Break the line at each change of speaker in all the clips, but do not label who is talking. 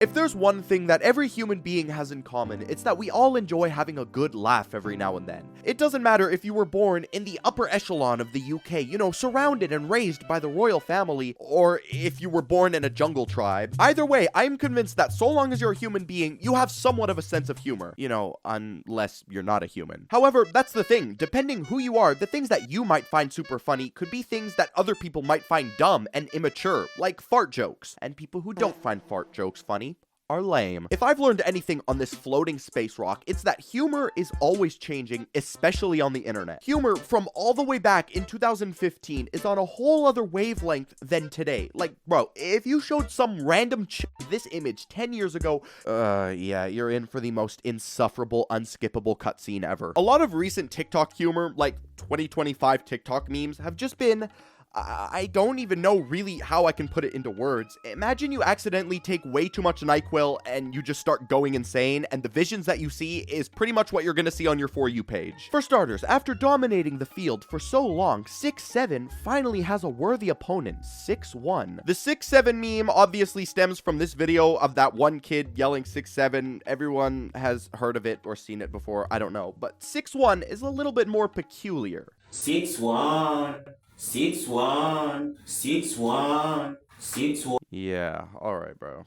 If there's one thing that every human being has in common, it's that we all enjoy having a good laugh every now and then. It doesn't matter if you were born in the upper echelon of the UK, you know, surrounded and raised by the royal family, or if you were born in a jungle tribe. Either way, I'm convinced that so long as you're a human being, you have somewhat of a sense of humor. You know, unless you're not a human. However, that's the thing. Depending who you are, the things that you might find super funny could be things that other people might find dumb and immature, like fart jokes. And people who don't find fart jokes funny are lame. If I've learned anything on this floating space rock, it's that humor is always changing, especially on the internet. Humor from all the way back in 2015 is on a whole other wavelength than today. Like, bro, if you showed some random chick this image 10 years ago, yeah, you're in for the most insufferable, unskippable cutscene ever. A lot of recent TikTok humor, like 2025 TikTok memes, have just been, I don't even know really how I can put it into words. Imagine you accidentally take way too much NyQuil and you just start going insane, and the visions that you see is pretty much what you're gonna see on your For You page. For starters, after dominating the field for so long, 6'7" finally has a worthy opponent, 6'1". The 6'7" meme obviously stems from this video of that one kid yelling 6'7". Everyone has heard of it or seen it before, I don't know. But 6'1" is a little bit more peculiar.
6'1". 6'1", 6'1", 6'1".
Yeah, alright, bro.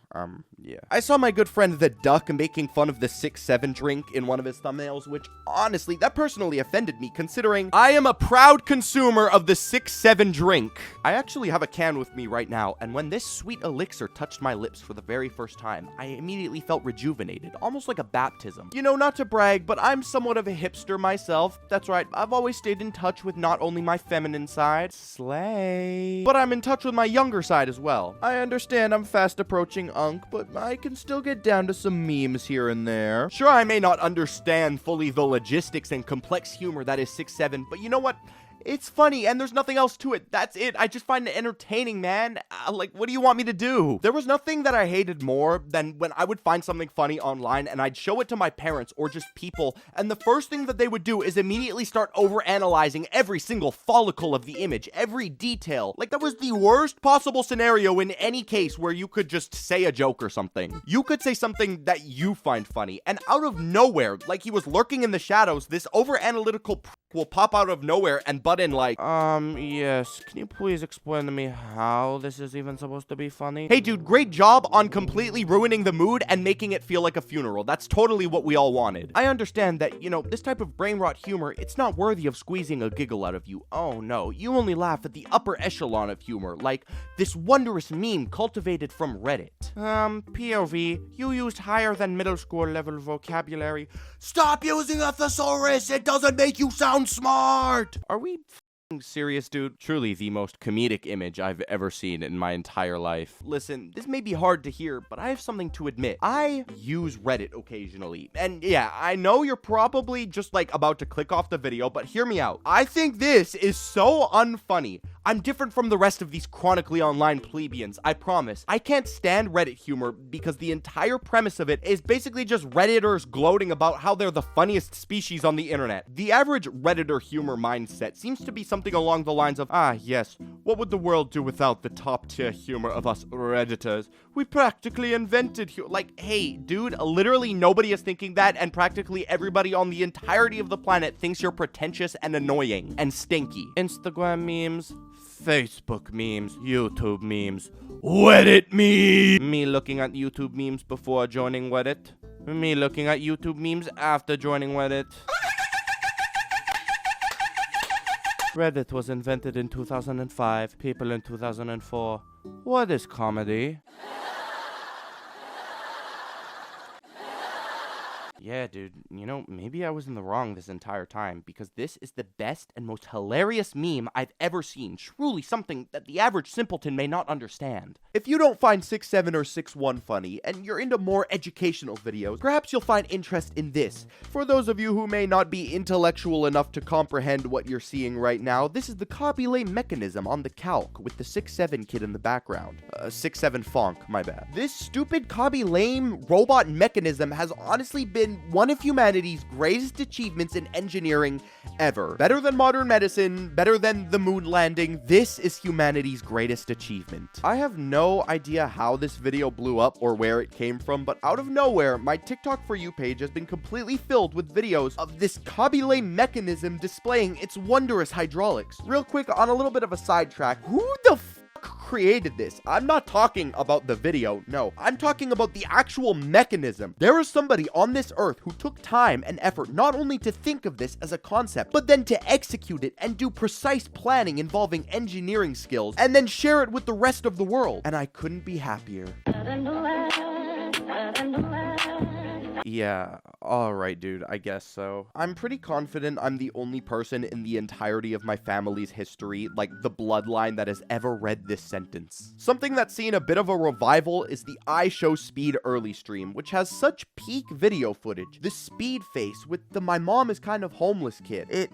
Yeah. I saw my good friend The Duck making fun of the 6'7" drink in one of his thumbnails, which, honestly, that personally offended me, considering I am a proud consumer of the 6'7" drink. I actually have a can with me right now, and when this sweet elixir touched my lips for the very first time, I immediately felt rejuvenated, almost like a baptism. You know, not to brag, but I'm somewhat of a hipster myself. That's right, I've always stayed in touch with not only my feminine side, slay, but I'm in touch with my younger side as well. I understand I'm fast approaching Unk, but I can still get down to some memes here and there. Sure, I may not understand fully the logistics and complex humor that is 6'7", but you know what? It's funny, and there's nothing else to it. That's it. I just find it entertaining, man. Like, what do you want me to do? There was nothing that I hated more than when I would find something funny online, and I'd show it to my parents or just people, and the first thing that they would do is immediately start overanalyzing every single follicle of the image, every detail. Like, that was the worst possible scenario in any case where you could just say a joke or something. You could say something that you find funny, and out of nowhere, like he was lurking in the shadows, this over-analytical will pop out of nowhere and butt in like, yes, can you please explain to me how this is even supposed to be funny? Hey dude, great job on completely ruining the mood and making it feel like a funeral. That's totally what we all wanted. I understand that, you know, this type of brain rot humor, it's not worthy of squeezing a giggle out of you. Oh no, you only laugh at the upper echelon of humor, like this wondrous meme cultivated from Reddit. POV, you used higher than middle school level vocabulary. Stop using a thesaurus, it doesn't make you sound smart! Are we serious, dude? Truly the most comedic image I've ever seen in my entire life. Listen, this may be hard to hear, but I have something to admit. I use Reddit occasionally. And yeah, I know you're probably just like about to click off the video, but hear me out. I think this is so unfunny. I'm different from the rest of these chronically online plebeians, I promise. I can't stand Reddit humor because the entire premise of it is basically just Redditors gloating about how they're the funniest species on the internet. The average Redditor humor mindset seems to be something along the lines of, yes, what would the world do without the top tier humor of us Redditors? We practically invented humor. Like, hey, dude, literally nobody is thinking that, and practically everybody on the entirety of the planet thinks you're pretentious and annoying and stinky. Instagram memes, Facebook memes, YouTube memes, Reddit memes. Me looking at YouTube memes before joining Reddit. Me looking at YouTube memes after joining Reddit. Reddit was invented in 2005, people in 2004. What is comedy? Yeah, dude, you know, maybe I was in the wrong this entire time, because this is the best and most hilarious meme I've ever seen. Truly something that the average simpleton may not understand. If you don't find 6'7" or 6'1" funny, and you're into more educational videos, perhaps you'll find interest in this. For those of you who may not be intellectual enough to comprehend what you're seeing right now, this is the CobbyLay mechanism on the calc, with the 6'7" kid in the background. 6'7" Fonk, my bad. This stupid CobbyLay robot mechanism has honestly been in one of humanity's greatest achievements in engineering ever. Better than modern medicine, better than the moon landing, this is humanity's greatest achievement. I have no idea how this video blew up or where it came from, but out of nowhere, my TikTok For You page has been completely filled with videos of this CobbyLay mechanism displaying its wondrous hydraulics. Real quick, on a little bit of a sidetrack, who the created this? I'm not talking about the video, no. I'm talking about the actual mechanism. There is somebody on this earth who took time and effort not only to think of this as a concept, but then to execute it and do precise planning involving engineering skills, and then share it with the rest of the world. And I couldn't be happier. Yeah, alright dude, I guess so. I'm pretty confident I'm the only person in the entirety of my family's history, like the bloodline, that has ever read this sentence. Something that's seen a bit of a revival is the I Show Speed early stream, which has such peak video footage. The speed face with the "my mom is kind of homeless" kid.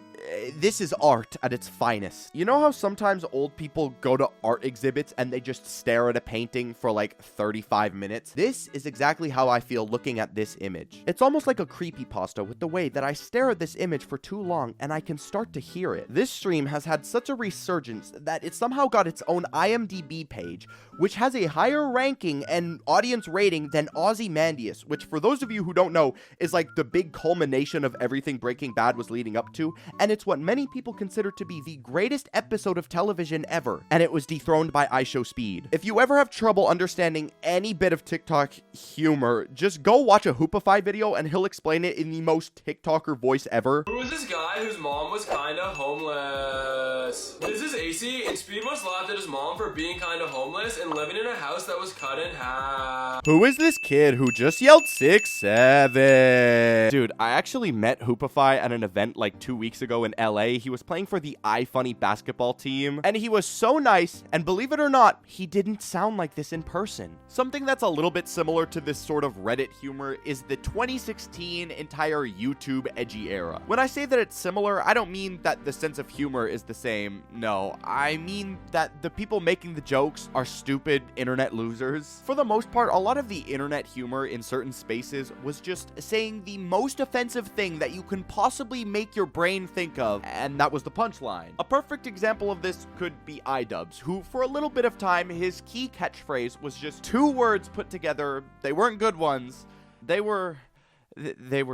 This is art at its finest. You know how sometimes old people go to art exhibits and they just stare at a painting for like 35 minutes? This is exactly how I feel looking at this image. It's almost like a creepypasta with the way that I stare at this image for too long and I can start to hear it. This stream has had such a resurgence that it somehow got its own IMDb page, which has a higher ranking and audience rating than Ozymandias, which, for those of you who don't know, is like the big culmination of everything Breaking Bad was leading up to, and it's what many people consider to be the greatest episode of television ever, and it was dethroned by I Show Speed. If you ever have trouble understanding any bit of TikTok humor, just go watch a Hoopify video and he'll explain it in the most TikToker voice ever.
Who is this guy whose mom was kinda homeless? This is AC, and Speed must laughed at his mom for being kinda homeless and living in a house that was cut in half.
Who is this kid who just yelled 6'7"? Dude, I actually met Hoopify at an event like 2 weeks ago in LA. He was playing for the iFunny basketball team, and he was so nice, and believe it or not, he didn't sound like this in person. Something that's a little bit similar to this sort of Reddit humor is the 2016 entire YouTube edgy era. When I say that it's similar, I don't mean that the sense of humor is the same. No, I mean that the people making the jokes are stupid internet losers. For the most part, a lot of the internet humor in certain spaces was just saying the most offensive thing that you can possibly make your brain think of, and that was the punchline. A perfect example of this could be iDubbbz, who for a little bit of time, his key catchphrase was just two words put together. They weren't good ones. They were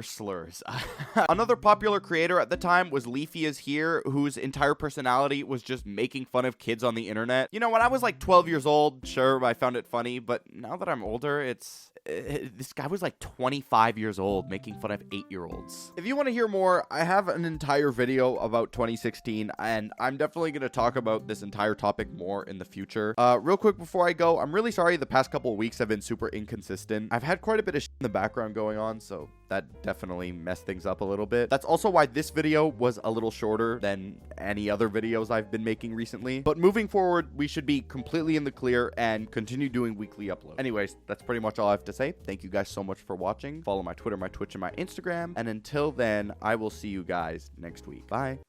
slurs. Another popular creator at the time was Leafy Is Here, whose entire personality was just making fun of kids on the internet. You know, when I was like 12 years old, sure, I found it funny, but now that I'm older, this guy was like 25 years old making fun of 8-year-olds. If you want to hear more, I have an entire video about 2016, and I'm definitely going to talk about this entire topic more in the future. Real quick before I go, I'm really sorry the past couple of weeks have been super inconsistent. I've had quite a bit of shit in the background going on, so that definitely messed things up a little bit. That's also why this video was a little shorter than any other videos I've been making recently. But moving forward, we should be completely in the clear and continue doing weekly uploads. Anyways, that's pretty much all I have to say. Thank you guys so much for watching. Follow my Twitter, my Twitch, and my Instagram. And until then, I will see you guys next week. Bye.